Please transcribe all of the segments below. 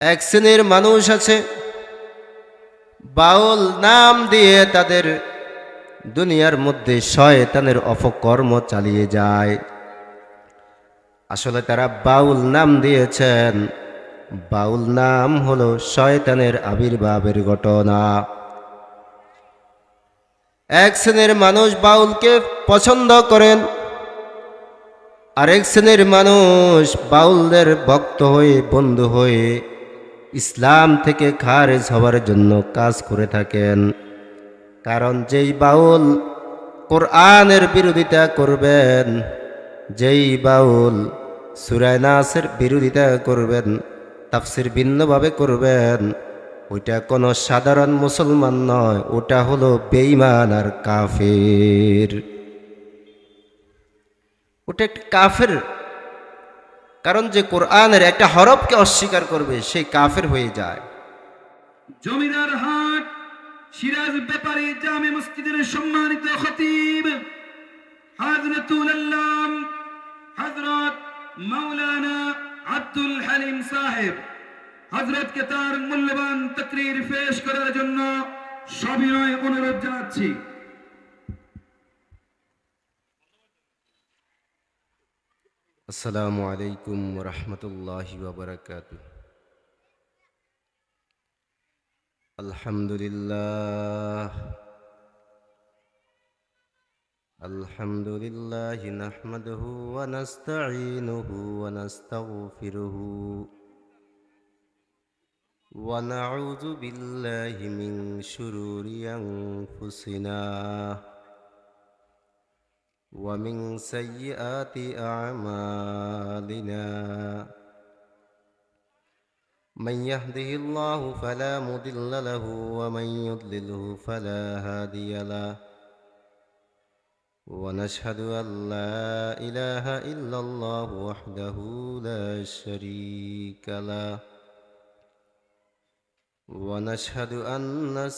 এক শ্রেণীর মানুষ আছে বাউল নাম দিয়ে তাদের দুনিয়ার মধ্যে শয়তানের অপকর্ম চালিয়ে যায়। আসলে তারা বাউল নাম দিয়েছেন, বাউল নাম হলো শয়তানের আবির্ভাবের ঘটনা। এক শ্রেণীর মানুষ বাউলকে পছন্দ করেন, আরেক শ্রেণীর মানুষ বাউলদের ভক্ত হয়ে বন্ধু হয়ে ইসলাম থেকে খারেজ হওয়ার জন্য কাজ করে থাকেন। কারণ যেই বাউল কোরআনের বিরোধিতা করবেন, যেই বাউল সূরা নাসের বিরোধিতা করবেন, তাফসির ভিন্নভাবে করবেন, ওইটা কোনো সাধারণ মুসলমান নয়, ওটা হলো বেঈমান আর কাফের। ওটা একটা কাফের। কারণ যে কোরআনের একটা হরফকে অস্বীকার করবে সেই কাফের হয়ে যায়। জমিদার হাট সিরাজ ব্যাপারী জামে মসজিদের সম্মানিত খতিব হযরতুল আল্লাম হযরত মাওলানা আব্দুল হালিম সাহেব হযরতকে তার মূল্যবান তাকরীর পেশ করার জন্য সবিনয় অনুরোধ জানাচ্ছি। আসসালামু আলাইকুম ওয়া রাহমাতুল্লাহি ওয়া বারাকাতুহু। আলহামদুলিল্লাহ নাহমাদুহু ওয়া নাস্তাঈনুহু ওয়া নাস্তাগফিরুহু ওয়া নাউযু বিল্লাহি মিন শুরুরি আনফুসিনা ওয়া মিন সাইয়্যাতি আ'মালিনা। من يهده الله فلا مضل له ومن يضلله فلا هادي له ونشهد أن لا إله إلا الله وحده لا شريك له ونشهد أن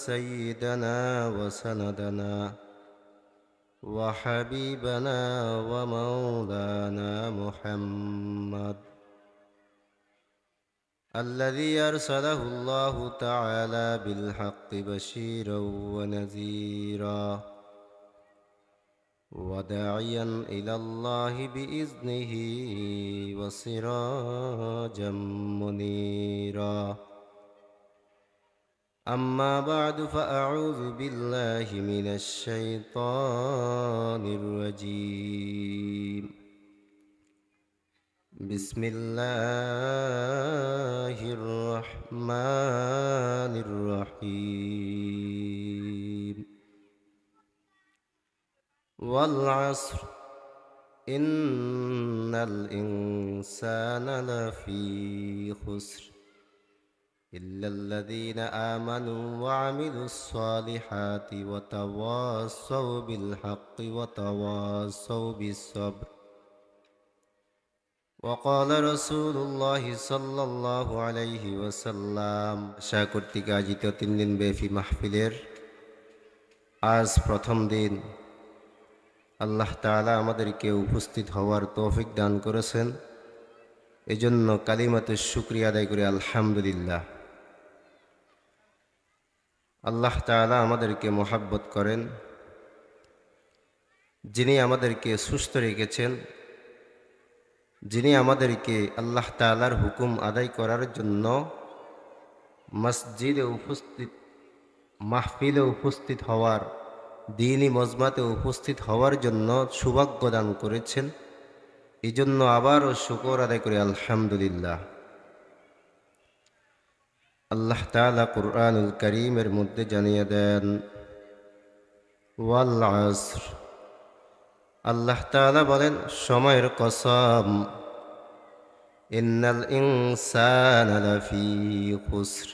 سيدنا وسندنا وحبيبنا ومولانا محمد الذي أرسله الله تعالى بالحق بشيرا ونذيرا وداعيا إلى الله بإذنه وسراجا منيرا. أما بعد فأعوذ بالله من الشيطان الرجيم. بسم الله الرحمن الرحيم. والعصر إن الإنسان لفي خسر إلا الذين آمنوا وعملوا الصالحات وتواصوا بالحق وتواصوا بالصبر. وقال رسول الله صلى الله عليه وسلم. আশা কর্তৃক আয়োজিত 3 দিন ব্যাপী মাহফিলের আজ প্রথম দিন। আল্লাহ তাআলা আমাদেরকে উপস্থিত হওয়ার তৌফিক দান করেছেন, এজন্য কালিমাতে শুকরিয়া আদায় করি আলহামদুলিল্লাহ। আল্লাহ তাআলা আমাদেরকে মহব্বত করেন, যিনি আমাদেরকে সুস্থ রেখেছেন, যিনি আমাদেরকে আল্লাহ তাআলার হুকুম আদায় করার জন্য মসজিদে উপস্থিত, মাহফিলে উপস্থিত হওয়ার, দ্বীনি মজমাতে উপস্থিত হওয়ার জন্য সৌভাগ্য দান করেছেন, এই জন্য আবারও শুকর আদায় করি আলহামদুলিল্লাহ। আল্লাহ তাআলা কুরআনুল কারীমের মধ্যে জানিয়ে দেন ওয়াল আসর। আল্লাহ তাআলা বলেন সময়ের কসম, ইন্নাল ইনসানা লাফি খুসর,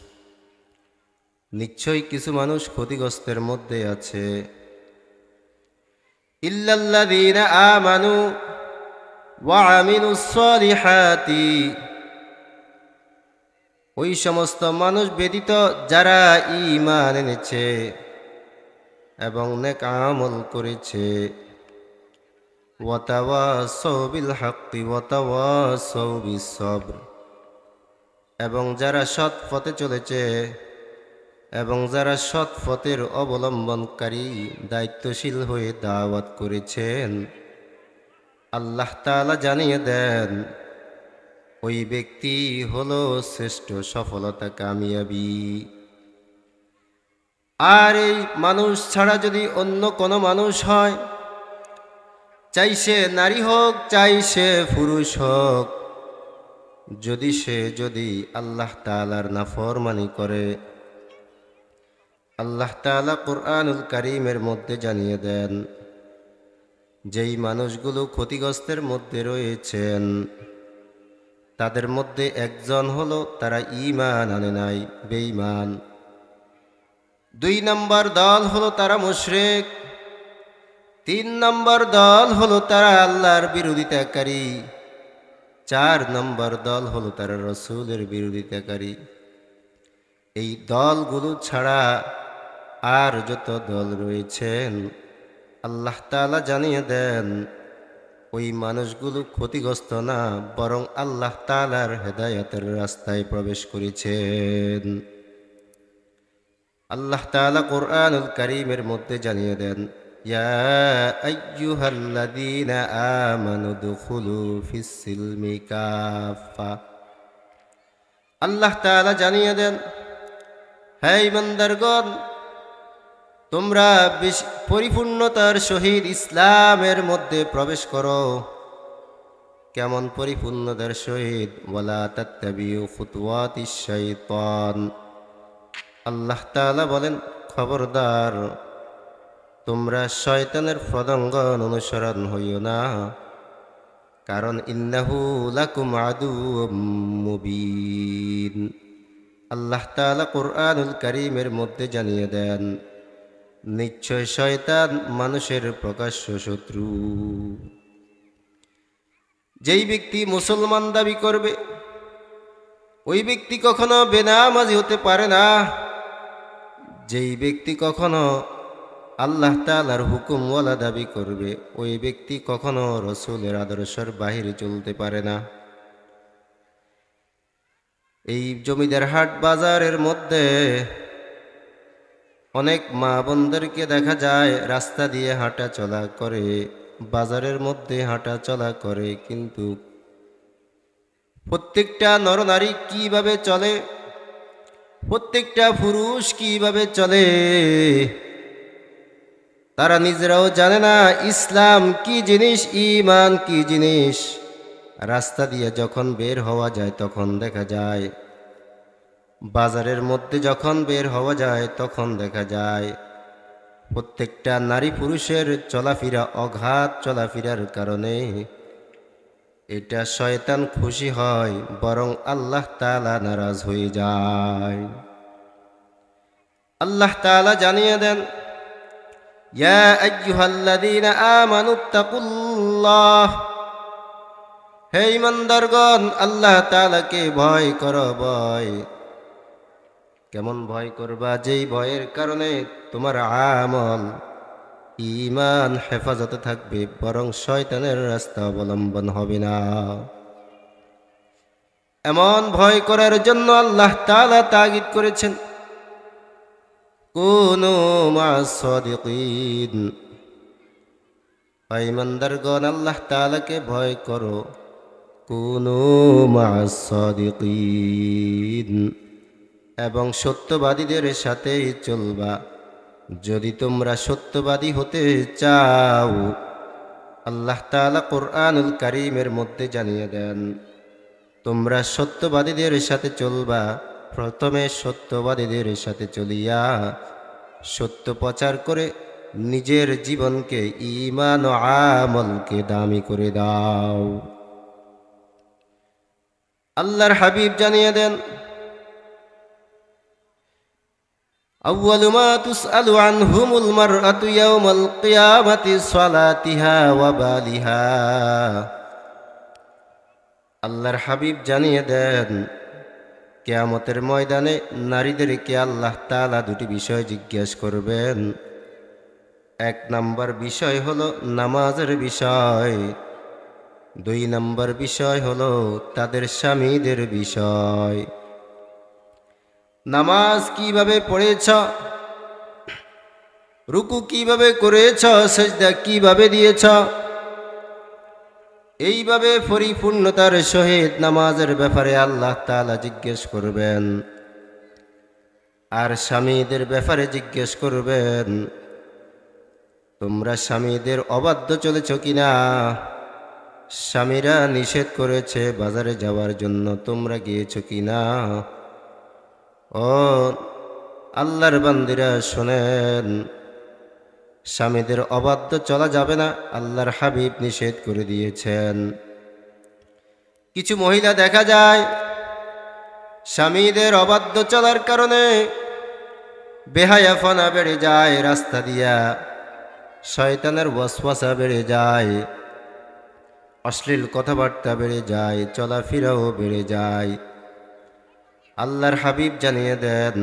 নিশ্চয়ই কিছু মানুষ ক্ষতিগ্রস্তের মধ্যে আছে। ইল্লাল্লাযীনা আমানু ওয়া আমিলুস সালিহাতি, ওই সমস্ত মানুষ ব্যতীত যারা ঈমান এনেছে এবং নেক আমল করেছে। ওয়াতাওয়াসাউ বিল হাক্কি ওয়াতাওয়াসাউ বিস সাবর, এবং যারা সৎ পথে চলেছে এবং যারা সৎ পথের অবলম্বনকারী দায়িত্বশীল হয়ে দাওয়াত করেছেন, আল্লাহ তাআলা জানিয়ে দেন ওই ব্যক্তি হলো শ্রেষ্ঠ সফলতা কামিয়াবি। আর এই মানুষ ছাড়া যদি অন্য কোনো মানুষ হয়, চাই সে নারী হোক চাই সে পুরুষ হোক, যদি আল্লাহ তাআলার নাফরমানি করে, আল্লাহ তাআলা কুরআনুল কারীমের মধ্যে জানিয়ে দেন যেই মানুষগুলো ক্ষতিগ্রস্তের মধ্যে রয়েছেন তাদের মধ্যে একজন হলো তারা ঈমান আনে নাই, বেঈমান। 2 নম্বর দল হলো তারা মুশরিক। 3 নম্বর দল হলো তারা আল্লাহর বিরোধিতাকারী। 4 নম্বর দল হলো তারা রাসূলের বিরোধিতাকারী। এই দলগুলো ছাড়া আর যত দল রয়েছেন, আল্লাহ তাআলা জানিয়ে দেন ওই মানুষগুলো ক্ষতিগ্রস্ত না, বরং আল্লাহ তাআলার হেদায়েতের রাস্তায় প্রবেশ করেছেন। আল্লাহ তাআলা কুরআনুল কারীমের মধ্যে জানিয়ে দেন, ইয়া আইয়ুহাল্লাযীনা আমানু দুখুলু ফিস-সিলমি কাফা। আল্লাহ তাআলা জানিয়ে দেন, হে ঈমানদারগণ, তোমরা পরিপূর্ণতার সহিত ইসলামের মধ্যে প্রবেশ করো। কেমন পরিপূর্ণতার সহিত? ওয়ালা তাত্তাবিউ খুতুওয়াতিশ শাইতান। আল্লাহ তাআলা বলেন, খবরদার তোমরা শয়তানের পদাঙ্গন অনুসরণ হইও না, কারণ ইন্নাহু লাকুম আদুউম মুবিন। আল্লাহ তাআলা কুরআনুল কারীমের মধ্যে জানিয়ে দেন, নিশ্চয় শয়তান মানুষের প্রকাশ্য শত্রু। যেই ব্যক্তি মুসলমান দাবি করবে ওই ব্যক্তি কখনো বেনামাজি হতে পারে না। যেই ব্যক্তি কখনো আল্লাহ তাআলার হুকুমওয়ালা দাবি করবে ওই ব্যক্তি কখনো রাসূলের আদর্শের বাহিরে চলতে পারে না। এই জমিদার হাট বাজারের মধ্যে অনেক মা বোনদেরকে দেখা যায় রাস্তা দিয়ে হাঁটা চলা করে, বাজারের মধ্যে হাঁটা চলা করে, কিন্তু প্রত্যেকটা নরনারী কিভাবে চলে, প্রত্যেকটা পুরুষ কিভাবে চলে তারা নিজেরাও জানে না। ইসলাম কি জিনিস, ঈমান কি জিনিস। রাস্তা দিয়ে যখন বের হওয়া যায় তখন দেখা যায়, বাজারের মধ্যে যখন বের হওয়া যায় তখন দেখা যায় প্রত্যেকটা নারী পুরুষের চলাফেরা অগাধ চলাফেরার কারণে এটা শয়তান খুশি হয়, বরং আল্লাহ তাআলা নারাজ হয়ে যায়। আল্লাহ তাআলা জানিয়ে দেন, ইয়া আইয়ুহাল্লাযীনা আমানুত্তাকুল্লাহ। হে ঈমানদারগণ, আল্লাহ তাআলাকে ভয় করো। ভয় কেমন ভয় করবা? যেই ভয়ের কারণে তোমার আমল ঈমান হেফাজতে থাকবে, বরং শয়তানের রাস্তা অবলম্বন হবে না। এমন ভয় করার জন্য আল্লাহ তাআলা তাগিদ করেছেন, কুনু মা'আস সাদিকিন। হে ঈমানদারগণ, আল্লাহ তাআলাকে ভয় করো, কুনু মা'আস সাদিকিন, এবং সত্যবাদীদের সাথেই চলবা। যদি তোমরা সত্যবাদী হতে চাও, আল্লাহ তাআলা কুরআনুল কারীমের মধ্যে জানিয়ে দেন, তোমরা সত্যবাদীদের সাথে চলবা। প্রথমে সত্যবাদীদের সাথে চলিয়া সত্য প্রচার করে নিজের জীবনকে ঈমান ও আমলকে দামি করে দাও। আল্লাহর হাবিব জানিয়ে দেন, আউয়ালু মা তুসআলু আনহুমুল মারআতু ইয়াওমাল কিয়ামাতি সালাতিহা ওয়া বালিহা। আল্লাহর হাবিব জানিয়ে দেন, কিয়ামতের ময়দানে নারীদেরকে আল্লাহ তাআলা দুটি বিষয় জিজ্ঞাসা করবেন। 1 নম্বর বিষয় হলো নামাজের বিষয়, 2 নম্বর বিষয় হলো তাদের স্বামীদের বিষয়। নামাজ কিভাবে পড়েছ, রুকু কিভাবে করেছ, সেজদা কিভাবে দিয়েছ, এইভাবে পরিপূর্ণতার সহিত নামাজের ব্যাপারে আল্লাহ তাআলা জিজ্ঞেস করবেন। আর স্বামীদের ব্যাপারে জিজ্ঞেস করবেন, তোমরা স্বামীদের অবাধ্য চলেছ কিনা। স্বামীরা নিষেধ করেছে বাজারে যাওয়ার জন্য, তোমরা গিয়েছ কিনা। ও আল্লাহর বান্দিরা শোনেন, স্বামীদের অবাধ্য চলা যাবে না, আল্লাহর হাবিব নিষেধ করে দিয়েছেন। কিছু মহিলা দেখা যায় স্বামীদের অবাধ্য চলার কারণে বেহায়াফনা বেড়ে যায়, রাস্তা দিয়া শয়তানের ওয়াসওয়াসা বেড়ে যায়, অশ্লীল কথাবার্তা বেড়ে যায়, চলাফেরাও বেড়ে যায়। আল্লাহর হাবিব জানিয়ে দেন,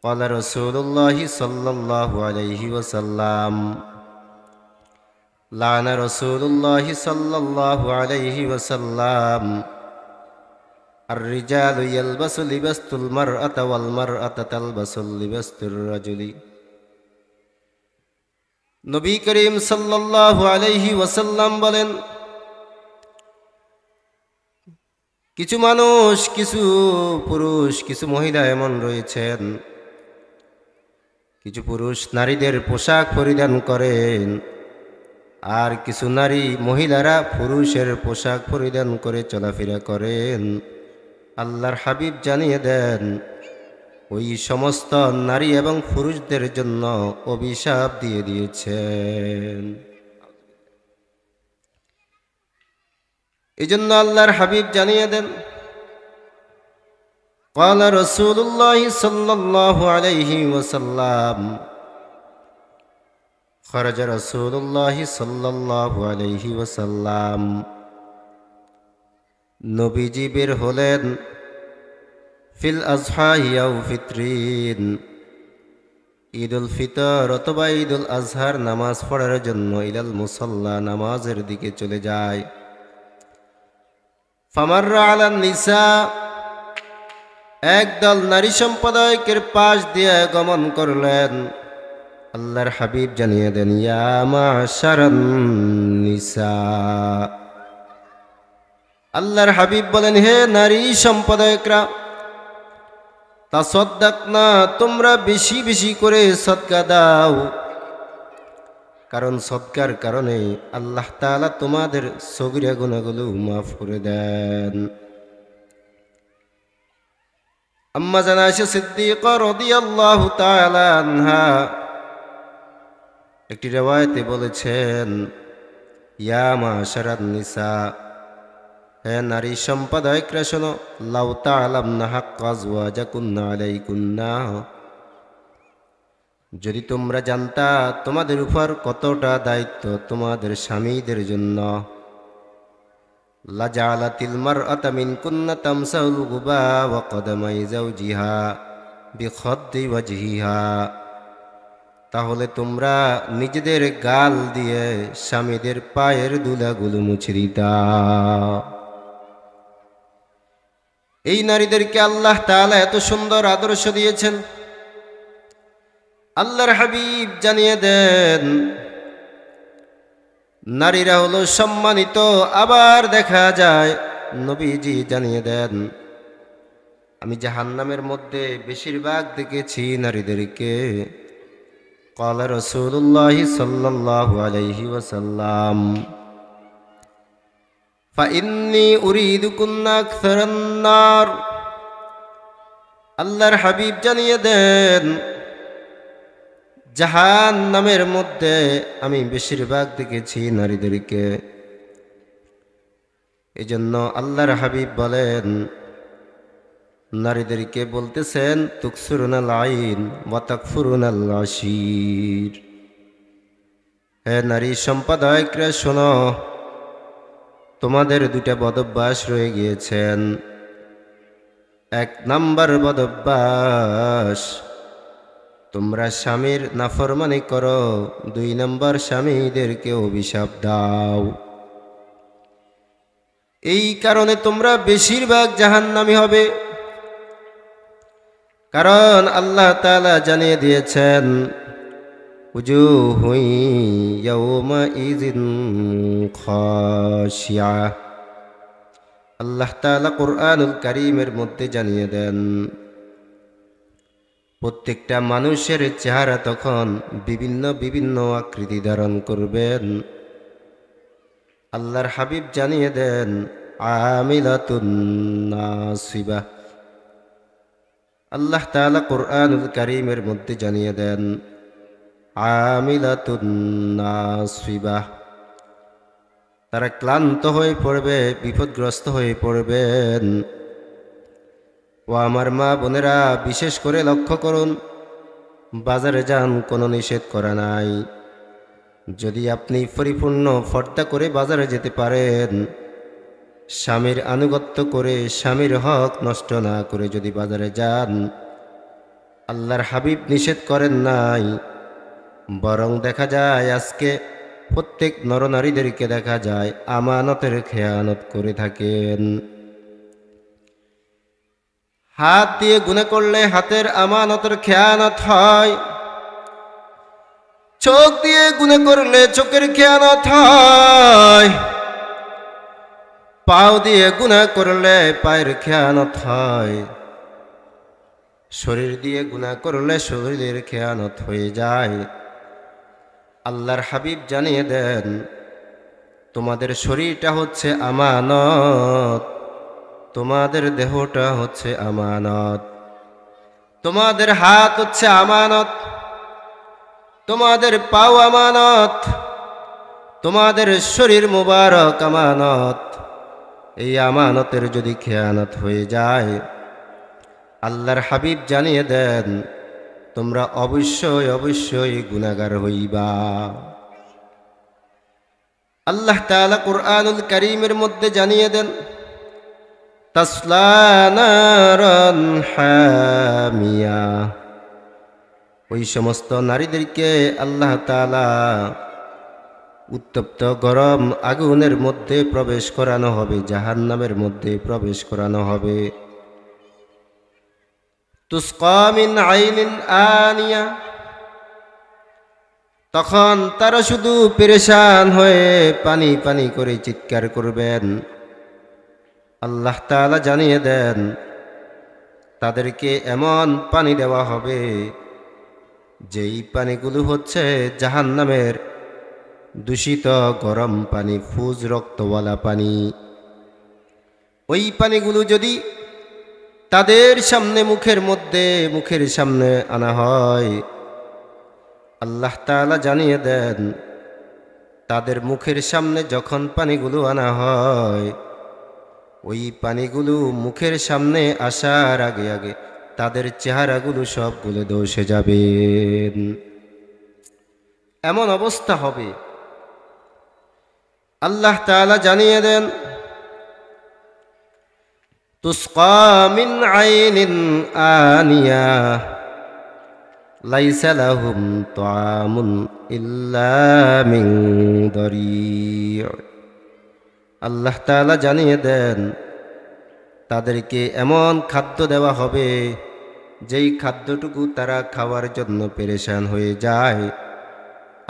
قال رسول الله صلى الله عليه وسلم لعن رسول الله صلى الله عليه وسلم الرجال يلبس لباس المرأة والمرأة تلبس لباس الرجل। নবী করিম সাল্লাল্লাহু আলাইহি ওয়াসাল্লাম বলেন, কিছু মানুষ, কিছু পুরুষ, কিছু মহিলা এমন রয়েছেন, কিছু পুরুষ নারীদের পোশাক পরিধান করেন, আর কিছু নারী মহিলারা পুরুষের পোশাক পরিধান করে চলাফেরা করেন। আল্লাহর হাবিব জানিয়ে দেন, ওই সমস্ত নারী এবং পুরুষদের জন্য অভিশাপ দিয়ে দিয়েছেন। এই জন্য আল্লাহর হাবিব জানিয়ে দেন, قال رسول الله صلى الله عليه وسلم خرج رسول الله صلى الله عليه وسلم নবীজি বের হলেন ফিল আজহাহি আও ফিতরিন, ঈদুল ফিতর অথবা ঈদুল আজহার নামাজ পড়ার জন্য ইলাল মুসাল্লা, নামাজের দিকে চলে যায়। ফামাররা আলান নিসা, একদল নারী সম্প্রদায়কের পাশ দিয়ে গমন করলেন। আল্লাহর হাবিব জানিয়ে দেন, ইয়া মাশারান নিসা, আল্লাহর হাবিব বলেন, হে নারী সম্প্রদায়করা, তাসাদ্দাকনা, তোমরা বেশি বেশি করে সদকা দাও, কারণ সদকার কারণে আল্লাহ তাআলা তোমাদের সগীরা গুনাহগুলো মাফ করে দেন। আম্মা জানা আয়েশা সিদ্দিকা রাদিয়াল্লাহু তাআলা আনহা একটি riwayate বলেছেন, ইয়া মাশারান নিসা, হে নারী সম্প্রদায়করা শোনো, লাউ তা'লামনা হাক্কা আজওয়াজাকুন্না আলাইকুন্না, যদি তোমরা জানতা তোমাদের উপর কতটা দায়িত্ব তোমাদের স্বামীদের জন্য, লাজালাতিল মারআতা মিনকুন্না তামসাউল গুবা ওয়া কদামাই যাওজিহা বিখাদ্দি ওয়াজহিহা, তাহলে তোমরা নিজেদের গাল দিয়ে স্বামীদের পায়ের ধুলাগুলো মুছে দিতা। এই নারীদেরকে আল্লাহ তাআলা এত সুন্দর আদর্শ দিয়েছেন। আল্লাহর হাবিব জানিয়ে দেন, নারীরা হলো সম্মানিত। আবার দেখা যায় নবীজি জানিয়ে দেন, আমি জাহান্নামের মধ্যে বেশিরভাগ দেখেছি নারীদেরকে। قال رسول الله صلى الله عليه وسلم فإني أريدكن أكثر النار, আল্লাহর হাবিব জানিয়ে দেন, জাহান্নামের মধ্যে আমি বেশিরভাগ দেখেছি নারীদেরকে। এজন্য আল্লাহর হাবিব বলেন, নারীদেরকে বলতেছেন, তুকসুরুনাল আইন ওয়া তাকফুরুনাল আশির, হে নারী সম্প্রদায়করা শোনো, তোমাদের দুটা বদভ্যাস রয়ে গিয়েছেন। এক নাম্বার বদভ্যাস, তোমরা স্বামীর নাফরমানি করো। দুই নাম্বার, স্বামীদেরকে অভিশাপ দাও। এই কারণে তোমরা বেশিরভাগ জাহান্নামী হবে। কারণ আল্লাহ তাআলা জানিয়ে দিয়েছেন উজুহুন ইয়াওমাইযিন খাশিয়া। আল্লাহ তাআলা কুরআনুল কারীমের মধ্যে জানিয়ে দেন প্রত্যেকটা মানুষের চেহারা তখন বিভিন্ন বিভিন্ন আকৃতি ধারণ করবেন। আল্লাহর হাবিব জানিয়ে দেন আমিলাতুন নাসিবা। আল্লাহ তাআলা কুরআনুল কারীমের মধ্যে জানিয়ে দেন আমিলাতুন নাসিবা। তারা ক্লান্ত হয়ে পড়বে, বিপদগ্রস্ত হয়ে পড়বেন। ও আমার মা বোনেরা, বিশেষ করে লক্ষ্য করুন, বাজারে যান, কোনো নিষেধ করা নাই। যদি আপনি পরিপূর্ণ পর্দা করে বাজারে যেতে পারেন, স্বামীর আনুগত্য করে স্বামীর হক নষ্ট না করে যদি বাজারে যান, আল্লাহর হাবিব নিষেধ করেন নাই। বরং দেখা যায় আজকে প্রত্যেক নরনারীদেরকে দেখা যায় আমানতের খেয়ানত করে থাকেন। হাত দিয়ে গুনাহ করলে হাতের আমানতের খেয়ানত হয়, চোখ দিয়ে গুনাহ করলে চোখের খেয়ানত হয়, পাও দিয়ে গুনাহ করলে পায়ের খেয়ানত হয়, শরীর দিয়ে গুনাহ করলে শরীরের খেয়ানত হয়ে যায়। আল্লাহর হাবিব জানিয়ে দেন তোমাদের শরীরটা হচ্ছে আমানত, তোমাদের দেহটা হচ্ছে আমানত, তোমাদের হাত হচ্ছে আমানত, তোমাদের পাও আমানত, তোমাদের শরীর মুবারক আমানত। এই আমানতের যদি খেয়ানত হয়ে যায়, আল্লাহর হাবিব জানিয়ে দেন তোমরা অবশ্যই অবশ্যই গুনাহগার হইবা। আল্লাহ তাআলা কুরআনুল কারীমের মধ্যে জানিয়ে দেন তাসলা নারান হামিয়া। ওই সমস্ত নারীদেরকে আল্লাহ তাআলা উত্তপ্ত গরম আগুনের মধ্যে প্রবেশ করানো হবে, জাহান্নামের মধ্যে প্রবেশ করানো হবে। তুসকা মিন আইনিন আনিয়া। তখন তারা শুধু পেরেশান হয়ে পানি পানি করে চিৎকার করবেন। আল্লাহ তাআলা জানিয়ে দেন তাদেরকে এমন পানি দেওয়া হবে যেই পানিগুলো হচ্ছে জাহান্নামের দূষিত গরম পানি, ফুজ রক্তওয়ালা পানি। ওই পানিগুলো যদি তাদের সামনে মুখের সামনে আনা হয়, আল্লাহ তাআলা জানিয়ে দেন তাদের মুখের সামনে যখন পানিগুলো আনা হয়, ওই পানিগুলো মুখের সামনে আসার আগে আগে তাদের চেহারাগুলো সবগুলো ধসে যাবে। এমন অবস্থা হবে। আল্লাহ তাআলা জানিয়ে দেন তুসকা মিন আইনিন আনিয়া লাইসা লাহুম তাআমুন ইল্লা মিন দরি'। আল্লাহ তাআলা জানিয়ে দেন তাদেরকে এমন খাদ্য দেওয়া হবে যেই খাদ্যটুকু তারা খাওয়ার জন্য পেরেশান হয়ে যায়।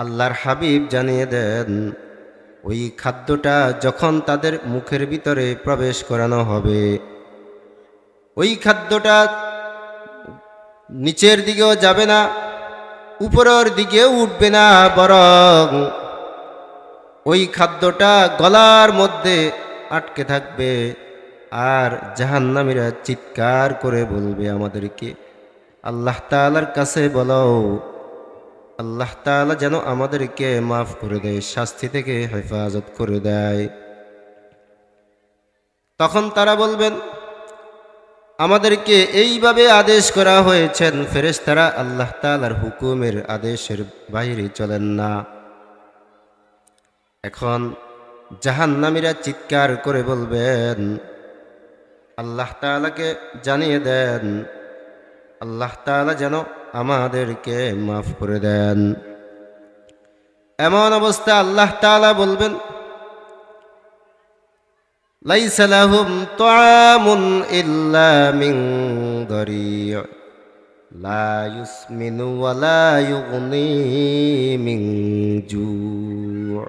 আল্লাহর হাবিব জানিয়ে দেন ওই খাদ্যটা যখন তাদের মুখের ভিতরে প্রবেশ করানো হবে, ওই খাদ্যটা নিচের দিকেও যাবে না, উপরের দিকেও উঠবে না, বরং ওই খাদ্যটা গলার মধ্যে আটকে থাকবে। আর জাহান্নামীরা চিৎকার করে বলবে আমাদেরকে আল্লাহ তাআলার কাছে বলো, আল্লাহ তাআলা যেন আমাদেরকে মাফ করে দেয়, শাস্তি থেকে হেফাজত করে দেয়। তখন তারা বলবেন আমাদেরকে এইভাবে আদেশ করা হয়েছেন, ফেরেশতারা আল্লাহ তাআলার হুকুমের আদেশের বাইরে চলেন না। এখন জাহান্নামীরা চিৎকার করে বলবেন আল্লাহ তাআলাকে জানিয়ে দেন আল্লাহ তাআলা যেন আমাদেরকে মাফ করে দেন। এমন অবস্থা আল্লাহ তাআলা বলবেন লাইসা লাহুম তাআমুন ইল্লা মিন দরি'। লা ইউসমিনু ওয়া লা ইউগনি মিন জু'।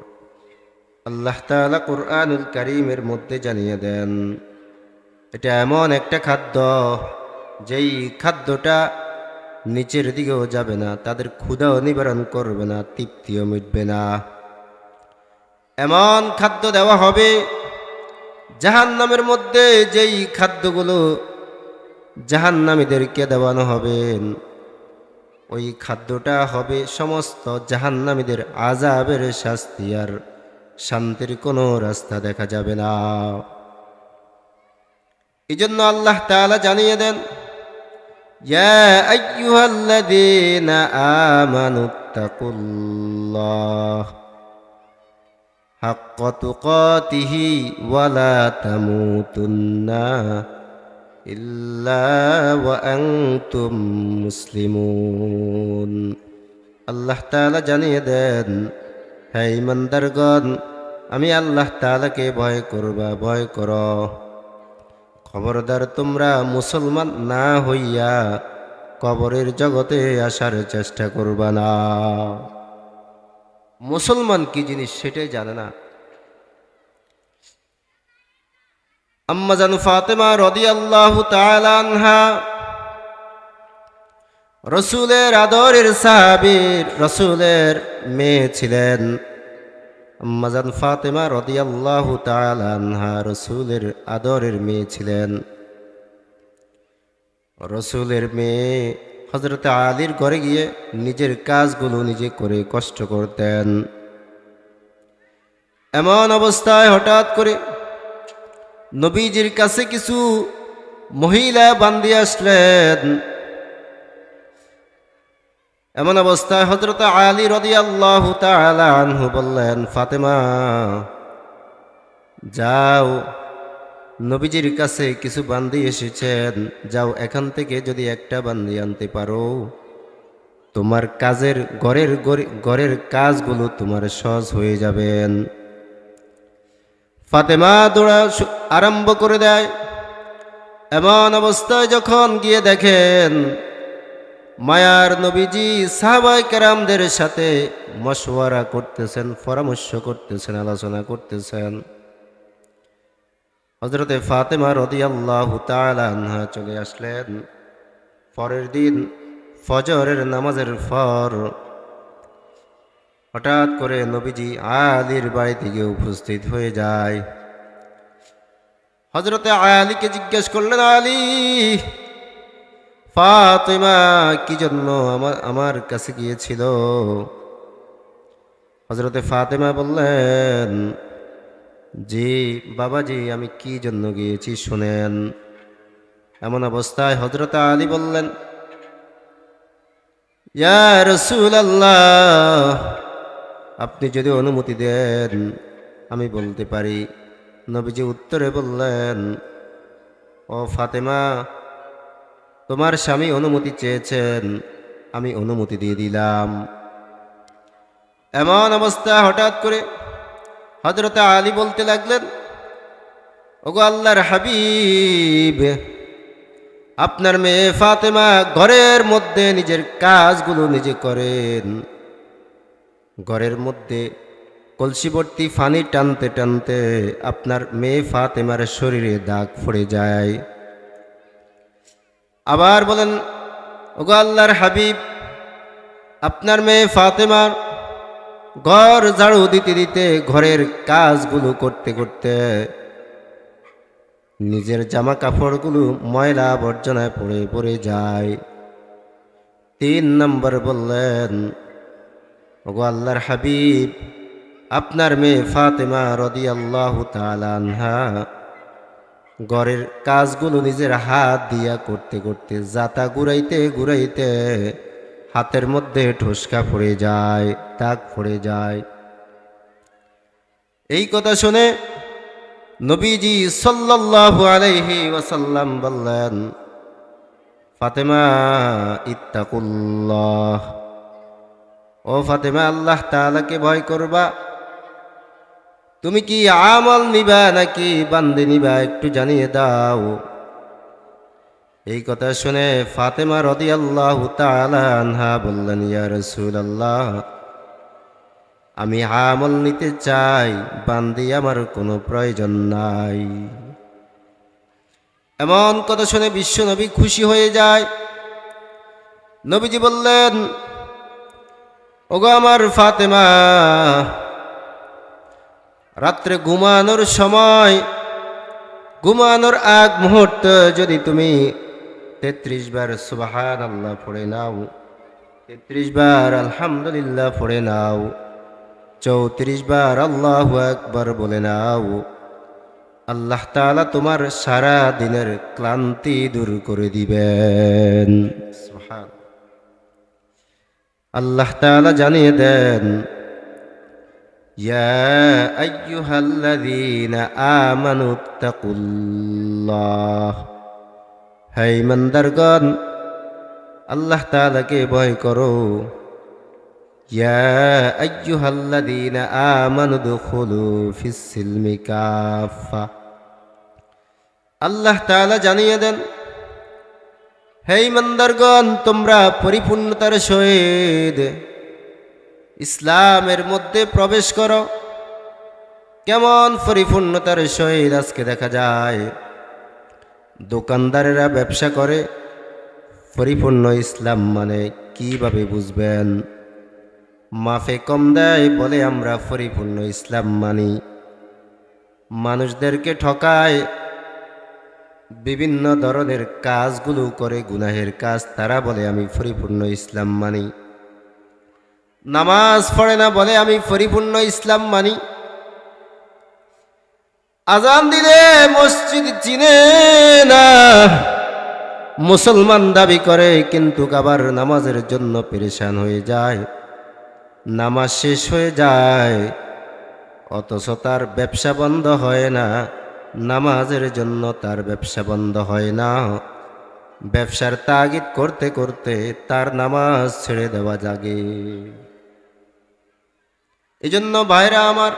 আল্লাহ তাআলা কুরআনুল কারীমের মধ্যে জানিয়ে দেন, এটা এমন একটা খাদ্য যেই খাদ্যটা নিচের দিকেও যাবে না, তাদের ক্ষুধাও নিবারণ করবে না, তৃপ্তিও মিটবে না। এমন খাদ্য দেওয়া হবে জাহান্নামের মধ্যে, যেই খাদ্যগুলো জাহান্নামীদেরকে দেওয়ানো হবে, ওই খাদ্যটা হবে সমস্ত জাহান্নামীদের আযাবের শাস্তি, আর শান্তির কোনো রাস্তা দেখা যাবে না। এই জন্য আল্লাহ তাআলা জানিয়ে দেন, ইয়া আইয়ুহাল্লাযীনা আমানুত্তাকুল্লাহ হাক্কা তুকাতিহি ওয়া লা তামুতুন্না ইল্লা ওয়া আনতুম মুসলিমুন। আল্লাহ তাআলা জানিয়ে দেন, হে ঈমানদারগণ, আমি আল্লাহ তাআলাকে ভয় করবা, ভয় করো। খবরদার তোমরা মুসলমান না হইয়া কবরের জগতে আসার চেষ্টা করবা না। মুসলমান কি জিনিস সেটাই জানে না। আম্মা জানু ফাতেমা রাদিয়াল্লাহু তাআলা আনহা রাসূলের আদরের সাহাবী, রাসূলের মেয়ে ছিলেন। আম্মা জান ফাতেমা রাদিয়াল্লাহু তাআলা আনহা রাসূলের আদরের মেয়ে ছিলেন। রাসূলের মেয়ে হযরত আলীর ঘরে গিয়ে নিজের কাজগুলো নিজে করে কষ্ট করতেন। এমন অবস্থায় হঠাৎ করে নবীজির কাছে কিছু মহিলা বান্দি আসলেন। এমন অবস্থায় হযরত আলী রাদিয়াল্লাহু তাআলা আনহু বললেন, ফাতেমা যাও, নবীজির কাছে কিছু বান্দি এসেছেন, যাও এখান থেকে যদি একটা বান্দি আনতে পারো, তোমার কাজের ঘরের কাজগুলো তোমার সহজ হয়ে যাবেন। ফাতেমা দৌড়া আরম্ভ করে দেয়। এমন অবস্থায় যখন গিয়ে দেখেন মায়ার নবীজি সাহাবায়ে কেরামদের সাথে মশওয়ারা করতেছেন, পরামর্শ করতেছেন, আলোচনা করতেছেন। হযরতে ফাতেমা রাদিয়াল্লাহু তাআলা আনহা চলে আসলেন। পরের দিন ফজরের নামাজের পর হঠাৎ করে নবীজি আলীর বাড়িতে গিয়ে উপস্থিত হয়ে যায়। হযরতে আলীকে জিজ্ঞেস করলেন, আলী, ফাতেমা কি জন্য আমার কাছে গিয়েছিল? হযরতে ফাতেমা বললেন, জি বাবাজি, আমি কি জন্য গিয়েছি শুনেন। এমন অবস্থায় হযরত আলী বললেন, ইয়া রাসূলুল্লাহ, আপনি যদি অনুমতি দেন আমি বলতে পারি। নবীজি উত্তরে বললেন, ও ফাতেমা, তোমার স্বামী অনুমতি চেয়েছেন, আমি অনুমতি দিয়ে দিলাম। এমন অবস্থা হঠাৎ করে হযরত আলী বলতে লাগলেন, ওগো আল্লাহর হাবিব, আপনার মেয়ে ফাতেমা ঘরের মধ্যে নিজের কাজগুলো নিজে করেন। ঘরের মধ্যে কলসি ভর্তি পানি টানতে টানতে আপনার মেয়ে ফাতেমার শরীরে দাগ পড়ে যায়। আবার বলেন, ওগো আল্লাহর হাবিব, আপনার মেয়ে ফাতেমার ঘর ঝাড়ু দিতে দিতে, ঘরের কাজগুলো করতে করতে নিজের জামা কাপড়গুলো ময়লা আবর্জনায় পড়ে পড়ে যায়। 3 নম্বর বললেন, ওগো আল্লাহর হাবিব, আপনার মেয়ে ফাতেমা রাদিয়াল্লাহু তাআলা আনহা ঘরের কাজগুলো নিজের হাত দিয়া করতে করতে জাতা ঘুরাইতে ঘুরাইতে হাতের মধ্যে ঠোসকা পড়ে যায়, দাগ পড়ে যায়। এই কথা শুনে নবীজি সাল্লাল্লাহু আলাইহি ওয়াসাল্লাম বললেন, ফাতেমা ইত্তাকুল্লাহ, ও ফাতেমা, আল্লাহ তাআলাকে ভয় করবা। তুমি কি আমল নিবা নাকি বান্দি নিবা একটু জানিয়ে দাও। এই কথা শুনে ফাতেমা রাদিয়াল্লাহু তাআলা আনহা বললেন, ইয়া রাসূলুল্লাহ, আমি আমল নিতে চাই, বান্দি আমার কোনো প্রয়োজন নাই। এমন কথা শুনে বিশ্বনবী খুশি হয়ে যায়। নবীজি বললেন, ওগো আমার ফাতেমা, রাত্রে ঘুমানোর সময়, ঘুমানোর আগ মুহূর্ত যদি তুমি 33 বার সুবহানাল্লাহ পড়ে নাও, 33 বার আলহামদুলিল্লাহ পড়ে নাও, 34 বার আল্লাহু আকবার বলে নাও, আল্লাহ তাআলা তোমার সারা দিনের ক্লান্তি দূর করে দিবেন। সুবহান। আল্লাহ তাআলা জানিয়ে দেন, ইয়া আইয়ুহাল্লাযীনা আমানুত্তাকুল্লাহ, হে ইমানদারগণ, আল্লাহ তাআলাকে ভয় করো। ইয়া আইয়ুহাল্লাযীনা আমানু দুখুলু ফিস সিলমি কাফা, আল্লাহ তাআলা জানিয়ে দেন, হে ইমানদারগণ, তোমরা পরিপূর্ণতার সহিত ইসলামের মধ্যে প্রবেশ করো। কেমন পরিপূর্ণতার সহিত? আজকে দেখা যায় দোকানদারেরা ব্যবসা করে, পরিপূর্ণ ইসলাম মানে কিভাবে বুঝবেন? মাফে কম দেয় বলে আমরা পরিপূর্ণ ইসলাম মানি। মানুষদেরকে ঠকায়, বিভিন্ন ধরনের কাজগুলো করে, গুনাহের কাজ, তারা বলে আমি পরিপূর্ণ ইসলাম মানি। নামাজ পড়ে না বলে আমি পরিপূর্ণ ইসলাম মানি। আজান দিলে মসজিদ চিনে না, মুসলমান দাবি করে, কিন্তু আবার নামাজের জন্য পেরেশান হয়ে যায়। নামাজ শেষ হয়ে যায়, অথচ তার ব্যবসা বন্ধ হয় না। নামাজের জন্য তার ব্যবসা বন্ধ হয় না। ব্যবসার তাগিদ করতে করতে তার নামাজ ছেড়ে দেওয়া জাগে। এই জন্য ভাইরা আমার,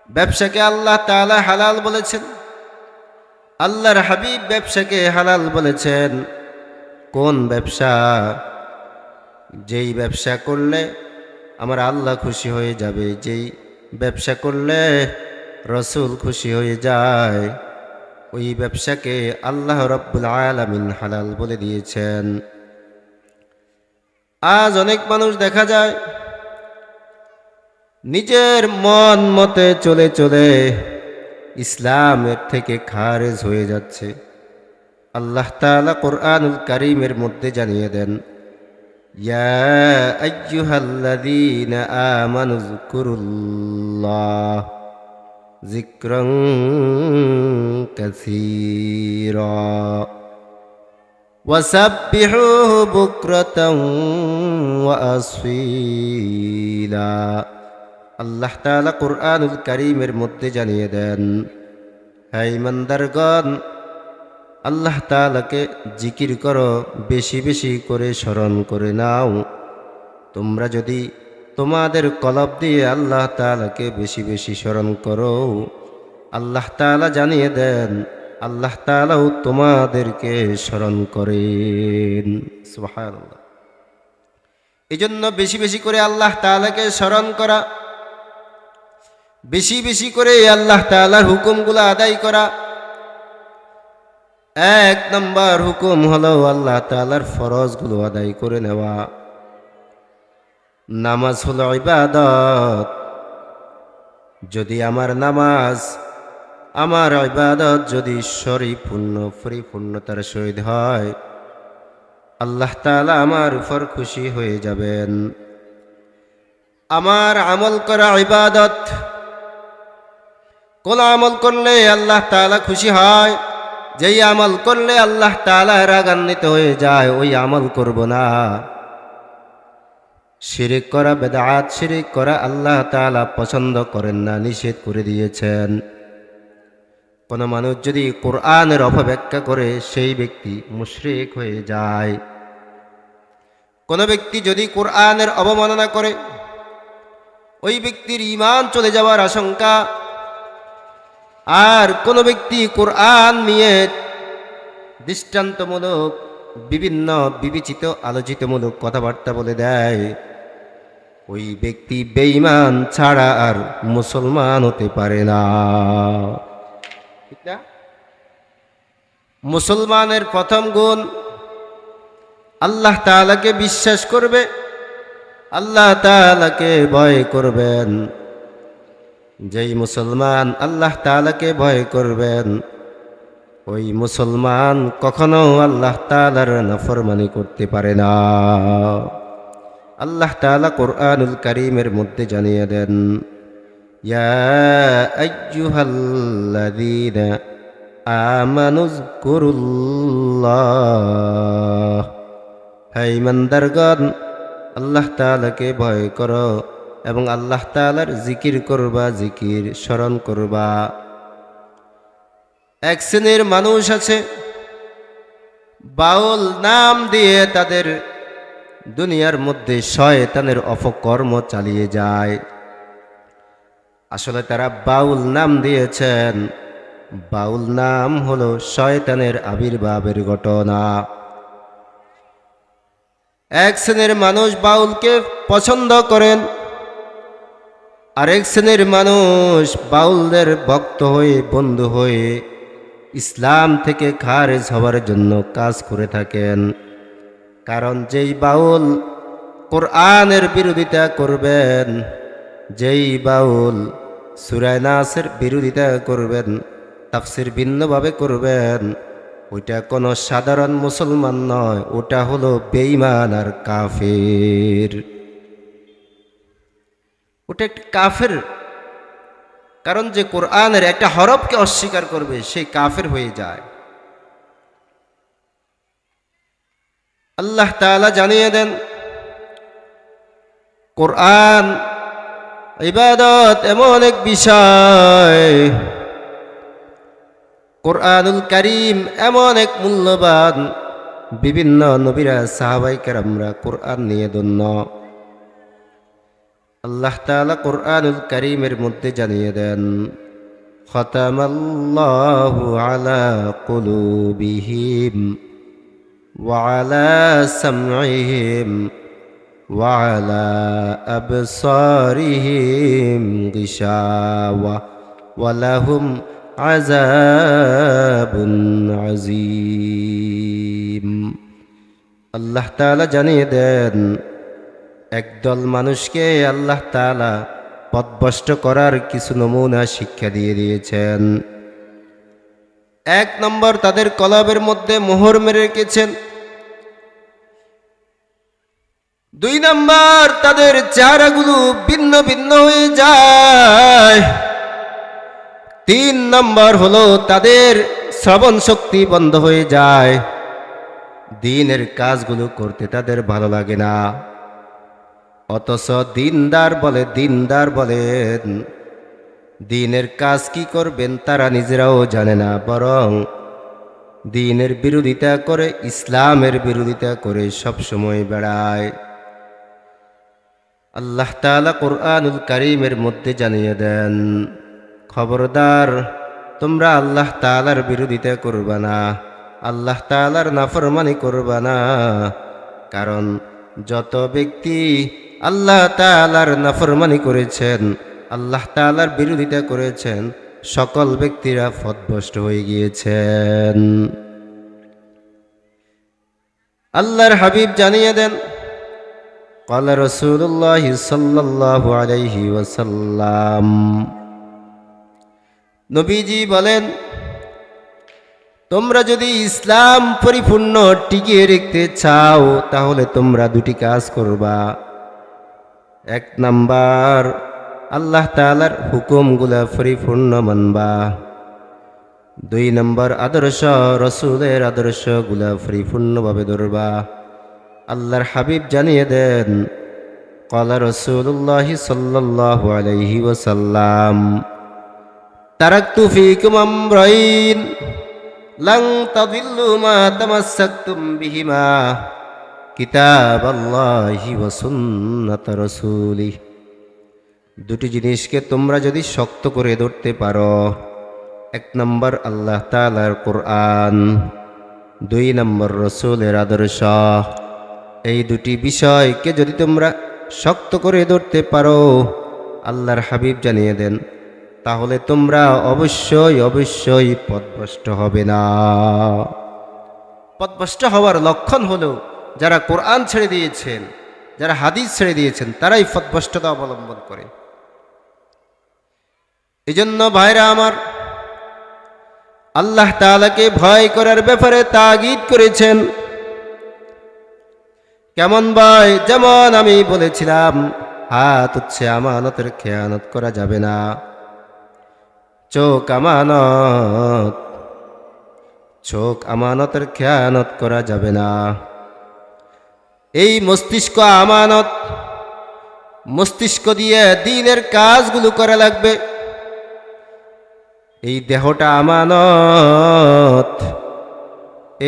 ব্যবসাকে আল্লাহ তাআলা হালাল বলেছেন, আল্লাহর হাবিব ব্যবসাকে হালাল বলেছেন। কোন ব্যবসা? যেই ব্যবসা করলে আমার আল্লাহ খুশি হয়ে যাবে, যেই ব্যবসা করলে রসুল খুশি হয়ে যায়, ওই ব্যবসাকে আল্লাহ রাব্বুল আলামিন হালাল বলে দিয়েছেন। আজ অনেক মানুষ দেখা যায় নিজের মন মতে চলে চলে ইসলামের থেকে খারেজ হয়ে যাচ্ছে। আল্লাহ তাআলা কোরআনুল কারীমের মধ্যে জানিয়ে দেন, ইয়া আইয়ুহাল্লাযীনা আমানু যকুরুল্লাহ যিকরান কাসীরা ওয়াসাব্বিহুহু বুকরাতান ওয়া আসীলা। আল্লাহ তাআলা কোরআনুল কারীমের মধ্যে জানিয়ে দেন, হে ইমানদারগণ, আল্লাহ তাআলাকে জিকির করো, বেশি বেশি করে স্মরণ করে নাও। তোমরা যদি তোমাদের কলব দিয়ে আল্লাহ তাআলাকে বেশি বেশি স্মরণ করো, আল্লাহ তাআলা জানিয়ে দেন, আল্লাহ তাআলাও তোমাদেরকে স্মরণ করেন। সুবহানাল্লাহ। এই জন্য বেশি বেশি করে আল্লাহ তাআলাকে স্মরণ করা, বেশি বেশি করে আল্লাহ তাআলার হুকুমগুলো আদায় করা। এক নম্বর হুকুম হলো আল্লাহ তাআলার ফরজগুলো আদায় করে নেওয়া। নামাজ হলো ইবাদত। যদি আমার নামাজ, আমার ইবাদত যদি পরিপূর্ণতার সহিত হয়, আল্লাহ তাআলা আমার উপর খুশি হয়ে যাবেন। আমার আমল করা ইবাদত। কোন আমল করলে আল্লাহ তাআলা খুশি হয়? যেই আমল করলে আল্লাহ তাআলা রাগান্বিত হয়ে যায়, ওই আমল করব না। শিরিক করা, বেদাত শিরিক করা আল্লাহ তাআলা পছন্দ করেন না, নিষেধ করে দিয়েছেন। কোন মানুষ যদি কোরআনের অপব্যাখ্যা করে, সেই ব্যক্তি মুশরিক হয়ে যায়। কোন ব্যক্তি যদি কোরআনের অবমাননা করে, ওই ব্যক্তির ঈমান চলে যাওয়ার আশঙ্কা। আর কোন ব্যক্তি কোরআন নিয়ে দৃষ্টান্তমূলক বিভিন্ন বিবেচিত আলোচিতমূলক কথাবার্তা বলে দেয়, ওই ব্যক্তি বেঈমান ছাড়া আর মুসলমান হতে পারে না। ঠিক না? মুসলমানের প্রথম গুণ আল্লাহ তাআলাকে বিশ্বাস করবে, আল্লাহ তাআলাকে ভয় করবেন। যেই মুসলমান আল্লাহ তাআলাকে ভয় করবেন, ওই মুসলমান কখনো আল্লাহ তাআলার নাফরমানি করতে পারে না। আল্লাহ তাআলা কোরআনুল কারীমের মধ্যে জানিয়ে দেন, ইয়া আইয়ুহাল্লাযীনা আমানুযকুরুল্লাহ, হে ঈমানদারগণ, আল্লাহ তাআলাকে ভয় করো এবং আল্লাহ তাআলার জিকির করবা, জিকির স্মরণ করবা। এক শ্রেণীর মানুষ আছে বাউল নাম দিয়ে তাদের দুনিয়ার মধ্যে শয়তানের অপকর্ম চালিয়ে যায়। আসলে তারা বাউল নাম দিয়েছেন, বাউল নাম হলো শয়তানের আবির্ভাবের ঘটনা। এক শ্রেণীর মানুষ বাউলকে পছন্দ করেন, আরেক শ্রেণীর মানুষ বাউলদের ভক্ত হয়ে, বন্ধু হয়ে ইসলাম থেকে খারেজ হওয়ার জন্য কাজ করে থাকেন। কারণ যেই বাউল কোরআনের বিরোধিতা করবেন, যেই বাউল সূরা নাসের বিরোধিতা করবেন, তাফসীর ভিন্নভাবে করবেন, ওইটা কোনো সাধারণ মুসলমান নয়, ওটা হলো বেঈমান আর কাফের। ওটা একটা কাফের। কারণ যে কোরআনের একটা হরফকে অস্বীকার করবে, সেই কাফের হয়ে যায়। আল্লাহ তাআলা জানিয়ে দেন, কোরআন ইবাদত এমন এক বিষয়, কোরআনুল কারীম এমন এক মূল্যবান, বিভিন্ন নবীরা সাহাবায়ে কেরামরা কোরআন নিয়ে ধন্য। আল্লাহ তাআলা কোরআনুল কারীমের মধ্যে জানিয়ে দেন, খতামাল্লাহু আলা কুলুবিহিম ওয়া আলা সামঈহিম ওয়া আলা আবসারিহিম গিশাওয়া ওয়া লাহুম আযাবুন আযীম। আল্লাহ তাআলা জানিয়ে দেন, একদল মানুষকে আল্লাহ তাআলা পথভ্রষ্ট করার কিছু নমুনা শিক্ষা দিয়ে দিয়েছেন। এক নম্বর, তাদের কলবের মধ্যে মোহর মেরে রেখেছেন। দুই নম্বর, তাদের চেহারাগুলো ভিন্ন ভিন্ন হয়ে যায়। তিন নম্বর হলো তাদের শ্রবণ শক্তি বন্ধ হয়ে যায়। দ্বীনের কাজগুলো করতে তাদের ভালো লাগে না। অথচ দিনদার বলেন, দ্বীনের কাজ কি করবেন তারা নিজেরাও জানে না, বরং দ্বীনের বিরোধিতা করে, ইসলামের বিরোধিতা করে সব সময় বেড়ায়। আল্লাহ তাআলা কোরআনুল কারীমের মধ্যে জানিয়ে দেন, খবরদার, তোমরা আল্লাহ তাআলার বিরোধিতা করবা না, আল্লাহ তাআলার নাফরমানি করবা না। কারণ যত ব্যক্তি আল্লাহ তাআলার নাফরমানি করেছেন, আল্লাহ তাআলার বিরোধিতা করেছেন, সকল ব্যক্তিরা পথভ্রষ্ট হয়ে গিয়েছেন। আল্লাহর হাবিব জানিয়ে দেন, ক্বালা রাসূলুল্লাহ সাল্লাল্লাহু আলাইহি ওয়াসাল্লাম, নবীজি বলেন, তোমরা যদি ইসলাম পরিপূর্ণ টিকিয়ে রাখতে চাও, তাহলে তোমরা দুটি কাজ করবা। এক নাম্বার, আল্লাহ তাআলার হুকুমগুলা পরিপূর্ণ মানবা। দুই নম্বর, আদর্শ রাসূলের আদর্শগুলা পরিপূর্ণভাবে ধরবা। আল্লাহর হাবিব জানিয়ে দেন, ক্বালা রাসূলুল্লাহ সাল্লাল্লাহু আলাইহি ওয়াসাল্লাম, তারাকতু ফীকুম আমরাইন লান তাদিল্লু মা তামাসসাকতুম বিহিমা, কিতাবাল্লাহি ওয়া সুন্নাত রাসূলিহি। দুটি জিনিসকে তোমরা যদি শক্ত করে ধরতে পারো, এক নম্বর আল্লাহ তাআলার কোরআন, 2 নম্বর রসুলের আদর্শ। এই দুটি বিষয়কে যদি তোমরা শক্ত করে ধরতে পারো, আল্লাহর হাবিব জানিয়ে দেন, তাহলে তোমরা অবশ্যই অবশ্যই পথভ্রষ্ট হবে না। পথভ্রষ্ট হওয়ার লক্ষণ হলো যারা কোরআন ছেড়ে দিয়েছেন, যারা হাদিস ছেড়ে দিয়েছেন, তারাই পথভ্রষ্টতা অবলম্বন করে। এজন্য ভাইরা আমার, আল্লাহ তাআলাকে ভয় করার ব্যাপারে তাগিদ করেছেন। কেমন ভয়? যেমন আমি বলেছিলাম, হাত হচ্ছে আমানতের খেয়ানত করা যাবে না, চোখ আমানত, চোখ আমানতের খেয়ানত করা যাবে না। এই মস্তিষ্ক আমানত, মস্তিষ্ক দিয়ে দ্বীনের কাজগুলো করা লাগবে। এই দেহটা আমানত,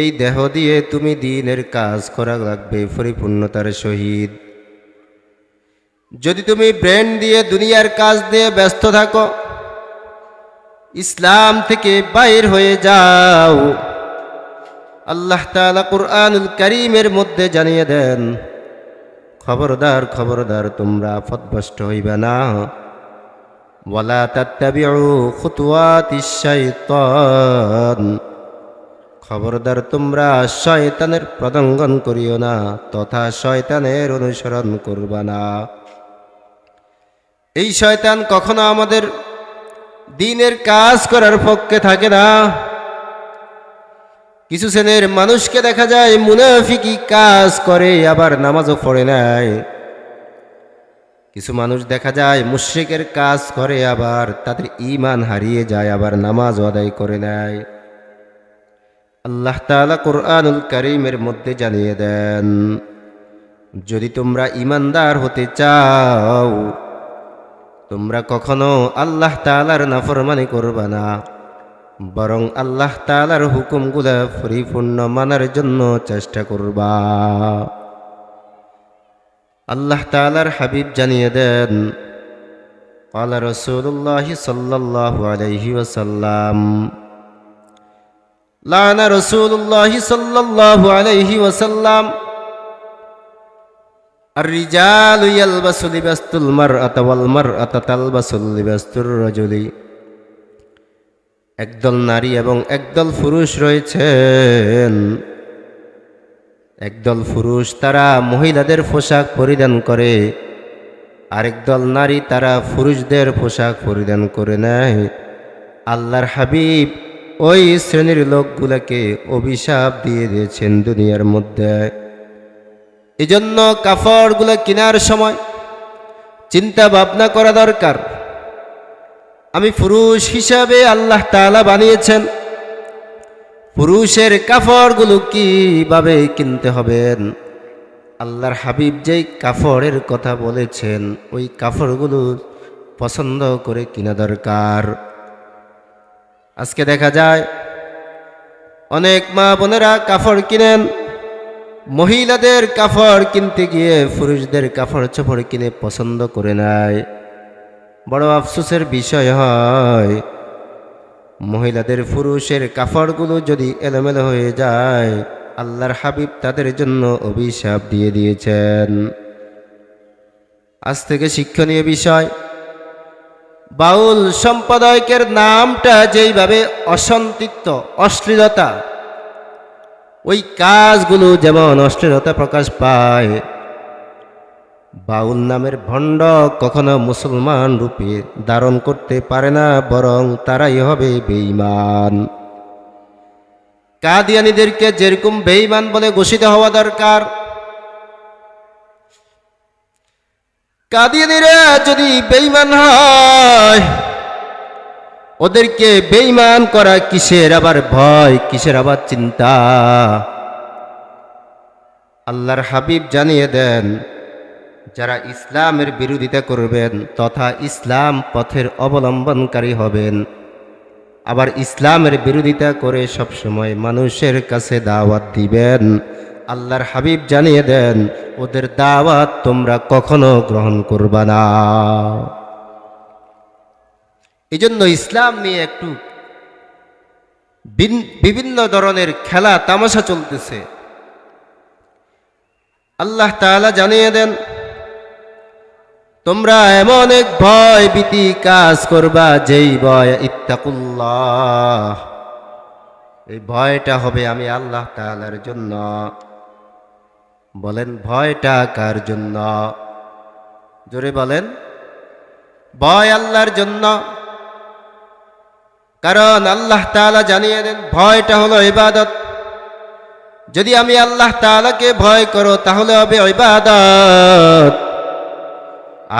এই দেহ দিয়ে তুমি দ্বীনের কাজ করা লাগবে পরিপূর্ণতার সহিত। যদি তুমি ব্রেন দিয়ে দুনিয়ার কাজ দিয়ে ব্যস্ত থাকো, ইসলাম থেকে বাইর হয়ে যাও, আল্লাহ তাআলা কুরআনুল কারীমের মধ্যে জানিয়ে দেন, খবরদার খবরদার তোমরা পথভ্রষ্ট হইবে না। ওয়ালা তাত্তাবিউ খুতুওয়াতিশ শাইতান, খবরদার তোমরা শয়তানের পদাঙ্গন করিও না, তথা শয়তানের অনুসরণ করবা না। এই শয়তান কখনো আমাদের দ্বীনের কাজ করার পক্ষে থাকে না। কিছু শ্রেণীর মানুষকে দেখা যায় মুনাফিকি কাজ করে, আবার নামাজও পড়ে নাই। কিছু মানুষ দেখা যায় মুশরিকের কাজ করে, আবার তাদের ঈমান হারিয়ে যায়, আবার নামাজ আদায় করে নেয়। আল্লাহ তাআলা কুরআনুল কারীমের মধ্যে জানিয়ে দেন, যদি তোমরা ঈমানদার হতে চাও, তোমরা কখনো আল্লাহ তাআলার নাফরমানি করবা না, বরং আল্লাহ তাআলার হুকুমগুলা পরিপূর্ণ মানার জন্য চেষ্টা করবা। আল্লাহ তাআলার হাবিব জানিয়ে দেন, ক্বালা রাসূলুল্লাহি সাল্লাল্লাহু আলাইহি ওয়াসাল্লাম, লানা রাসূলুল্লাহি সাল্লাল্লাহু আলাইহি ওয়াসাল্লাম আর-রিজালু ইয়ালবাসু লিবাসতুল মারআতা ওয়াল মারআতা তালবাসু লিবাসতুর রাজুলি। একদল নারী এবং একদল পুরুষ রয়েছেন। একদল পুরুষ তারা মহিলাদের পোশাক পরিধান করে, আরেকদল নারী তারা পুরুষদের পোশাক পরিধান করে নেয়। আল্লাহর হাবিব ওই শ্রেণীর লোকগুলোকে অভিশাপ দিয়ে দিয়েছেন দুনিয়ার মধ্যে। এজন্য কাপড়গুলো কেনার সময় চিন্তা ভাবনা করা দরকার। আমি পুরুষ হিসাবে আল্লাহ তাআলা বানিয়েছেন, পুরুষের কাপড়গুলো কিভাবে কিনতে হবেন, আল্লাহর হাবিব যেই কাপড়ের কথা বলেছেন ওই কাপড়গুলো পছন্দ করে কিনা দরকার। আজকে দেখা যায় অনেক মা বোনেরা কাপড় কিনেন, মহিলাদের কাপড় কিনতে গিয়ে পুরুষদের কাপড় চোপড় কিনে পছন্দ করে নেয়। বড় আফসোসের বিষয় হয়, মহিলাদের পুরুষের কাপড়গুলো যদি এলোমেলো হয়ে যায়, আল্লাহর হাবিব তাদের জন্য অভিশাপ দিয়ে দিয়েছেন। আজ থেকে শিক্ষণীয় বিষয়, বাউল সম্পাদকের নামটা যেইভাবে অসন্তুষ্ট, অশ্লীলতা, ওই কাজগুলো যেমন অশ্লীলতা প্রকাশ পায়, বাউল নামের ভণ্ড কখনো মুসলমান রূপে ধারণ করতে পারে না, বরং তারাই হবে বেঈমান। কাদিয়ানীদেরকে যেরকম বেঈমান বলে ঘোষিত হওয়া দরকার, কাদিয়ানীরা যদি বেঈমান হয়, ওদেরকে বেঈমান করা কিসের আবার ভয়, কিসের আবার চিন্তা? আল্লাহর হাবিব জানিয়ে দেন, যারা ইসলামের বিরোধিতা করবেন তথা ইসলাম পথের অবলম্বনকারী হবেন, আবার ইসলামের বিরোধিতা করে সবসময় মানুষের কাছে দাওয়াত দিবেন, আল্লাহর হাবিব জানিয়ে দেন ওদের দাওয়াত তোমরা কখনো গ্রহণ করবা না। এই জন্য ইসলাম নিয়ে একটু বিভিন্ন ধরনের খেলা তামাশা চলতেছে। আল্লাহ তাআলা জানিয়ে দেন, তোমরা এমন এক ভয় ভীতি কাজ করবা যেই ভয় ইত্তাকুল্লাহ, এই ভয়টা হবে আমি আল্লাহ তাআলার জন্য। বলেন ভয়টা কার জন্য? জোরে বলেন। ভয় আল্লাহর জন্য। কারণ আল্লাহ তাআলা জানিয়ে দেন ভয়টা হলো ইবাদত। যদি আমি আল্লাহ তাআলাকে ভয় করো তাহলে হবে ইবাদত,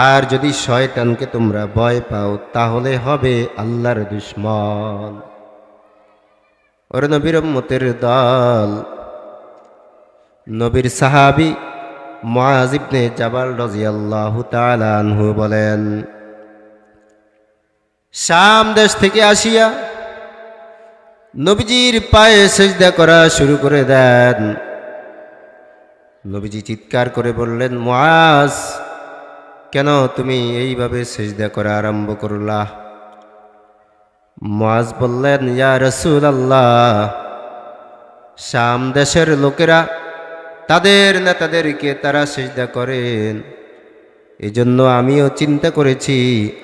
আর যদি শয়তানকে তোমরা ভয় পাও তাহলে হবে আল্লাহর দুশমন। ওরে নবীর উম্মতের দল, নবীর সাহাবী মুআজ ইবনে জাবাল রাদিয়াল্লাহু তাআলা আনহু বলেন, শাম দেশ থেকে আসিয়া নবীজির পায়ে সিজদা করা শুরু করে দেন। নবীজি চিৎকার করে বললেন, মুআজ, কেন তুমি এইভাবে সিজদা করা আরম্ভ করলা? মুআজ বললেন, ইয়া রাসূলুল্লাহ, শাম দেশের লোকেরা তাদের নেতাদেরকে তারা সিজদা করেন, এজন্য আমিও চিন্তা করেছি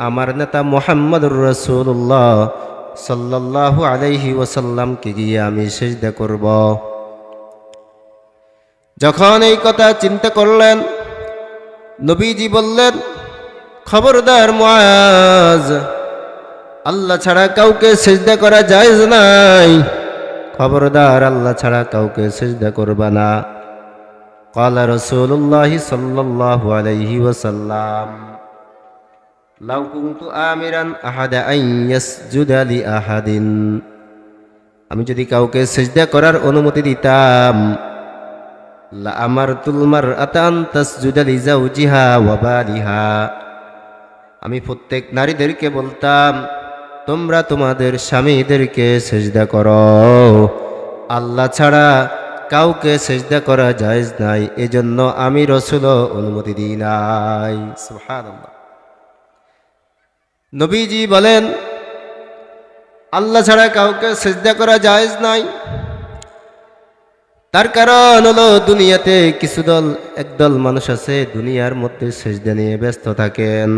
আমার নেতা মুহাম্মদুর রাসূলুল্লাহ সাল্লাল্লাহু আলাইহি ওয়াসাল্লামকে গিয়ে আমি সিজদা করব। যখন এই কথা চিন্তা করলেন, নবীজি বললেন, খবরদার মুআজ, আল্লাহ ছাড়া কাউকে সিজদা করা জায়েজ নাই। খবরদার, আল্লাহ ছাড়া কাউকে সিজদা করবা না। قال رسول الله صلى الله عليه وسلم لو كنت آمرا أحد أن يسجد لأحد, আমি যদি কাউকে সিজদা করার অনুমতি দিতাম, লা আমারতুল মারআতা আন তাসজুদা লিজাওজিহা ওয়া বালিহা, আমি প্রত্যেক নারীদেরকে বলতাম তোমরা তোমাদের স্বামীদেরকে সিজদা করো, আল্লাহ ছাড়া কাউকে সিজদা করা জায়েজ নাই, এজন্য আমি রাসূলও অনুমতি দিই নাই। সুবহানাল্লাহ। নবীজি বলেন আল্লাহ ছাড়া কাউকে সিজদা করা জায়েজ নাই। তার কারণ হলো দুনিয়াতে একদল মানুষ আছে দুনিয়ার মধ্যে সিজদা নিয়ে ব্যস্ত থাকেন।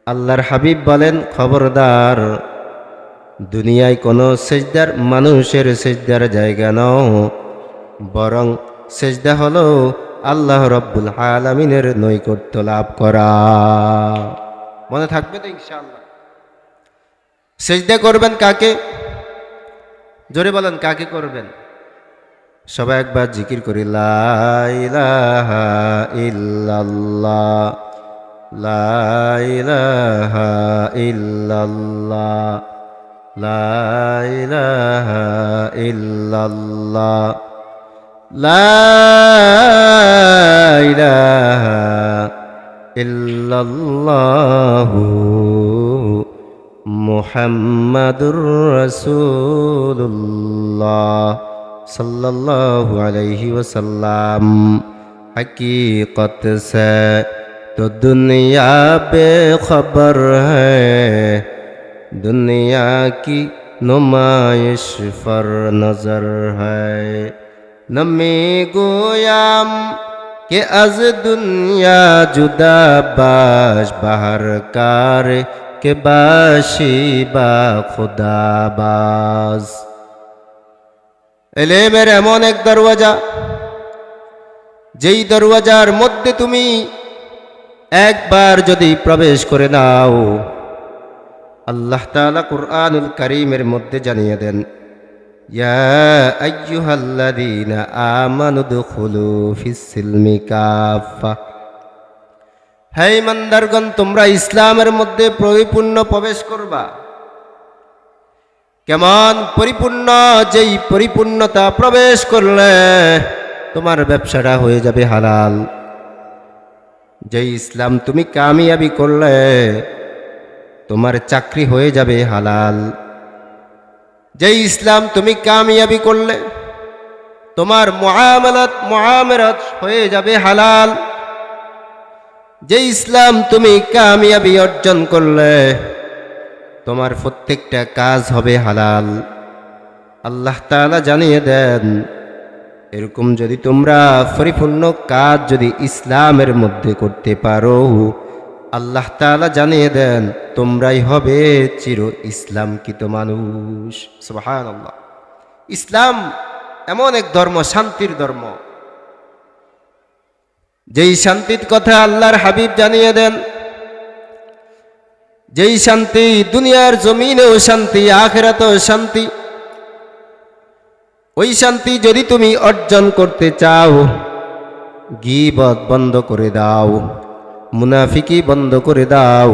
আল্লাহর হাবিব বলেন, খবরদার, দুনিয়ায় কোনো সিজদার মানুষের সিজদার জায়গা নও, বরং সিজদা হলো আল্লাহ রাব্বুল আলামিনের নৈকট্য লাভ করা। মনে থাকবে তো ইনশাআল্লাহ? সিজদা করবেন কাকে? জোরে বলেন, কাকে করবেন? সবাই একবার জিকির করি, লা ইলাহা ইল্লাল্লাহ, লা ইলাহা ইল্লাল্লাহ, লা ইলাহা ইল্লাল্লাহ, লা ইলাহা ইল্লাল্লাহু মুহাম্মাদুর রাসূলুল্লাহ सल्लल्लाहु अलैहि वसल्लम। हकीकत से तो दुनिया बेखबर है, दुनिया की नुमाइश पर नजर है, नमी गोयाम के अज दुनिया जुदा बाश बाहर कार के बाशी बा खुदा बाज। এলেমের এমন এক দরওয়াজা, যেই দরওয়াজার মধ্যে তুমি একবার যদি প্রবেশ করে নাও, আল্লাহ তাআলা কুরআনুল কারীমের মধ্যে জানিয়ে দেন, ইয়া আইয়ুহাল্লাযীনা আমানু দুখুলু ফিস-সিলমি কাফা, হে ঈমানদারগণ, তোমরা ইসলামের মধ্যে পরিপূর্ণ প্রবেশ করবা। কেমন পরিপূর্ণ? যেই পরিপূর্ণতা প্রবেশ করলে তোমার ব্যবসাটা হয়ে যাবে হালাল। যেই ইসলাম তুমি কামিয়াবি করলে তোমার চাকরি হয়ে যাবে হালাল। যেই ইসলাম তুমি কামিয়াবি করলে তোমার মুআমালাত হয়ে যাবে হালাল। যেই ইসলাম তুমি কামিয়াবি অর্জন করলে তোমার প্রত্যেকটা কাজ হবে হালাল। আল্লাহ তাআলা জানিয়ে দেন, এরকম যদি তোমরা পরিপূর্ণ কাজ যদি ইসলামের মধ্যে করতে পারো, আল্লাহ তাআলা জানিয়ে দেন তোমরাই হবে চির ইসলামকৃত মানুষ। সুবহানাল্লাহ। ইসলাম এমন এক ধর্ম, শান্তির ধর্ম, যেই শান্তির কথা আল্লাহর হাবিব জানিয়ে দেন, যেই শান্তি দুনিয়ার জমিনেও শান্তি, আখিরাতেও শান্তি। ওই শান্তি যদি তুমি অর্জন করতে চাও, গীবত বন্ধ করে দাও, মুনাফিকি বন্ধ করে দাও,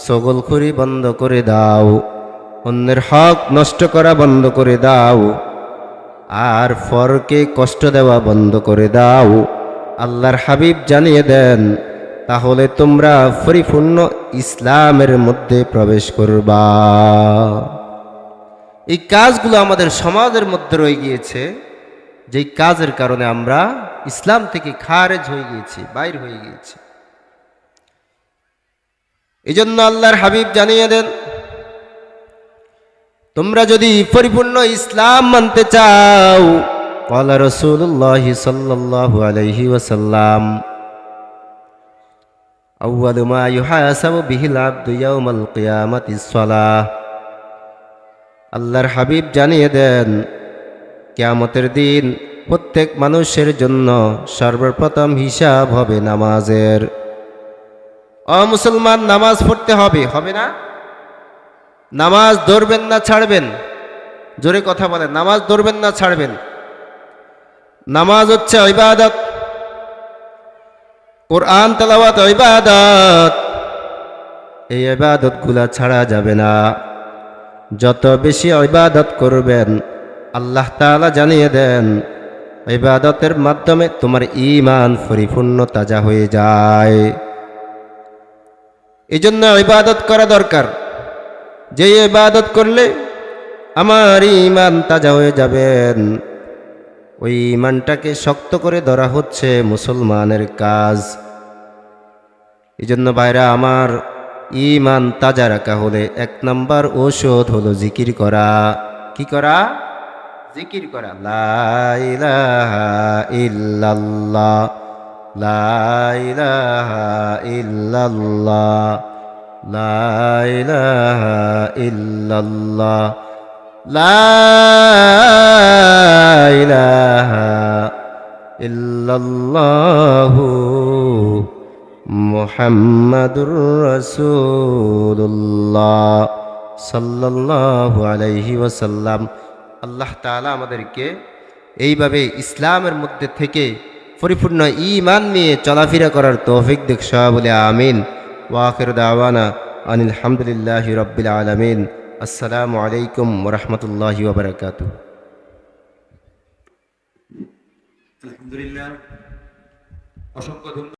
চগলখুরি বন্ধ করে দাও, অন্যের হক নষ্ট করা বন্ধ করে দাও, আর পরকে কষ্ট দেওয়া বন্ধ করে দাও, আল্লাহর হাবিব জানিয়ে দেন, তাহলে তোমরা পরিপূর্ণ ইসলামের মধ্যে প্রবেশ করবা। এই কাজগুলো আমাদের সমাজের মধ্যে রয়ে গিয়েছে, যেই কাজের কারণে আমরা ইসলাম থেকে খারেজ হয়ে গিয়েছি, বাইর হয়ে গিয়েছি। এই জন্য আল্লাহর হাবিব জানিয়ে দেন, তোমরা যদি পরিপূর্ণ ইসলাম মানতে চাও, ক্বালা রাসূলুল্লাহ সাল্লাল্লাহু আলাইহি ওয়াসাল্লাম, আউয়ালু মা ইউহাসাবু বিহিল আবদু ইয়াউমাল কিয়ামাতিস সালাহ। আল্লাহর হাবিব জানিয়ে দেন, কিয়ামতের দিন প্রত্যেক মানুষের জন্য সর্বপ্রথম হিসাব হবে নামাজের। মুসলমান, নামাজ পড়তে হবে, হবে না? নামাজ ধরবেন না ছাড়বেন? জোরে কথা বলেন, নামাজ ধরবেন না ছাড়বেন? নামাজ হচ্ছে ইবাদত, কোরআন তেলাওয়াত ইবাদত। এই ইবাদতগুলা ছাড়া যাবে না। যত বেশি ইবাদত করবেন, আল্লাহ তাআলা জানিয়ে দেন, ইবাদতের মাধ্যমে তোমার ঈমান পরিপূর্ণ তাজা হয়ে যায়। এই জন্য ইবাদত করা দরকার। যে ইবাদত করলে আমার ঈমান তাজা হয়ে যাবেন, ওই ঈমানটাকে শক্ত করে ধরা হচ্ছে মুসলমানের কাজ। এই জন্য ভাইরা আমার, ঈমান তাজা রাখা হলে 1 নাম্বার ঔষধ হলো জিকির করা। কি করা? জিকির করা। লা ইলাহা ইল্লাল্লাহ, লা ইলাহা ইল্লাল্লাহ, লা ইলাহা ইল্লাল্লাহ, লা ইলাহা ইল্লাল্লাহু মুহাম্মাদুর রাসূলুল্লাহ সাল্লাল্লাহু আলাইহি ওয়াসাল্লাম। আল্লাহ তাআলা আমাদেরকে এইভাবে ইসলামের মধ্যে থেকে পরিপূর্ণ ঈমান নিয়ে চলাফেরা করার তৌফিক দিক সবাই বলে আমিন। ওয়া আখিরু দাওয়ানা আনিল হামদুলিল্লাহি রাব্বিল আলামিন। আসসালামু আলাইকুম ওয়া রাহমাতুল্লাহি ওয়া বারাকাতুহু। আলহামদুলিল্লাহ, অসংখ্য ধন্যবাদ।